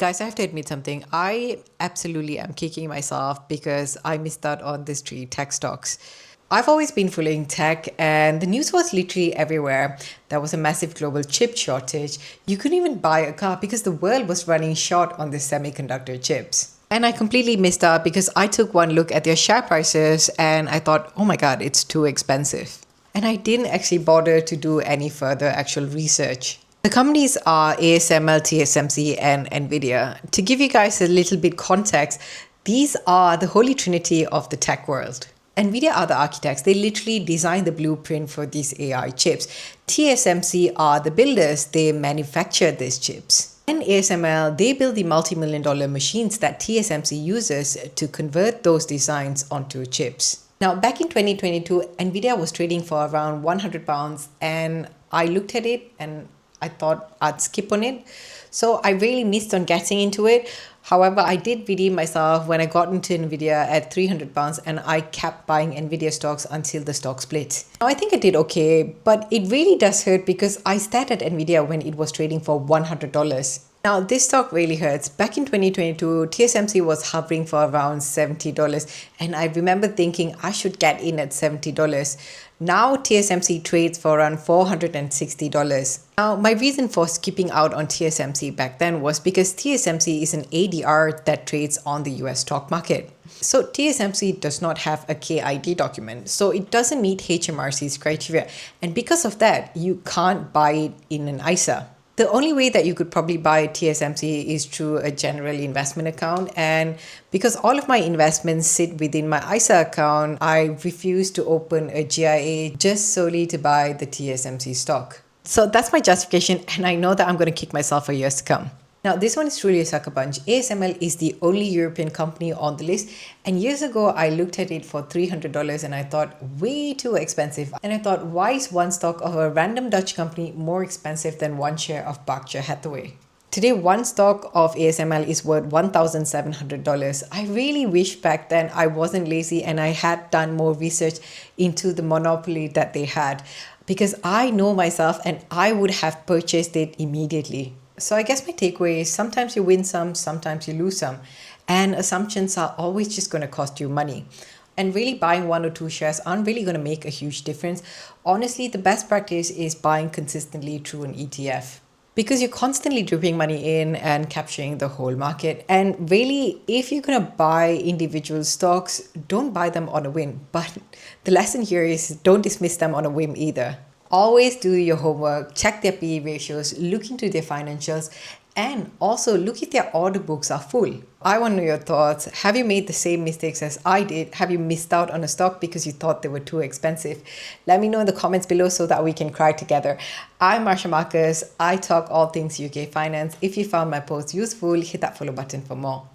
Guys, I have to admit something. I absolutely am kicking myself because I missed out on these three tech stocks. I've always been following tech, and the news was literally everywhere. There was a massive global chip shortage. You couldn't even buy a car because the world was running short on the semiconductor chips. And I completely missed out because I took one look at their share prices and I thought, oh my God, it's too expensive. And I didn't actually bother to do any further actual research. The companies are ASML, TSMC, and NVIDIA. To give you guys a little bit context, these are the holy trinity of the tech world. NVIDIA are the architects. They literally designed the blueprint for these AI chips. TSMC are the builders. They manufacture these chips. And ASML, they build the multi-million dollar machines that TSMC uses to convert those designs onto chips. Now, back in 2022, NVIDIA was trading for around £100, and I looked at it and I thought I'd skip on it. So I really missed on getting into it. However, I did redeem myself when I got into NVIDIA at £300 and I kept buying NVIDIA stocks until the stock split. Now, I think I did okay, but it really does hurt because I started NVIDIA when it was trading for $100. Now, this stock really hurts. Back in 2022, TSMC was hovering for around $70, and I remember thinking I should get in at $70. Now, TSMC trades for around $460. Now, my reason for skipping out on TSMC back then was because TSMC is an ADR that trades on the US stock market. So TSMC does not have a KID document, so it doesn't meet HMRC's criteria, and because of that, you can't buy it in an ISA. The only way that you could probably buy TSMC is through a general investment account. And because all of my investments sit within my ISA account, I refuse to open a GIA just solely to buy the TSMC stock. So that's my justification, and I know that I'm going to kick myself for years to come. Now, this one is truly a sucker punch. ASML is the only European company on the list. And years ago, I looked at it for $300 and I thought, way too expensive. And I thought, why is one stock of a random Dutch company more expensive than one share of Berkshire Hathaway? Today, one stock of ASML is worth $1,700. I really wish back then I wasn't lazy and I had done more research into the monopoly that they had, because I know myself and I would have purchased it immediately. So I guess my takeaway is sometimes you win some, sometimes you lose some. And assumptions are always just going to cost you money. And really buying one or two shares aren't really going to make a huge difference. Honestly, the best practice is buying consistently through an ETF, because you're constantly dripping money in and capturing the whole market. And really, if you're going to buy individual stocks, don't buy them on a whim. But the lesson here is don't dismiss them on a whim either. Always do your homework, check their PE ratios, look into their financials, and also look if their order books are full. I want to know your thoughts. Have you made the same mistakes as I did? Have you missed out on a stock because you thought they were too expensive? Let me know in the comments below so that we can cry together. I'm Marsha Marcus. I talk all things UK finance. If you found my post useful, hit that follow button for more.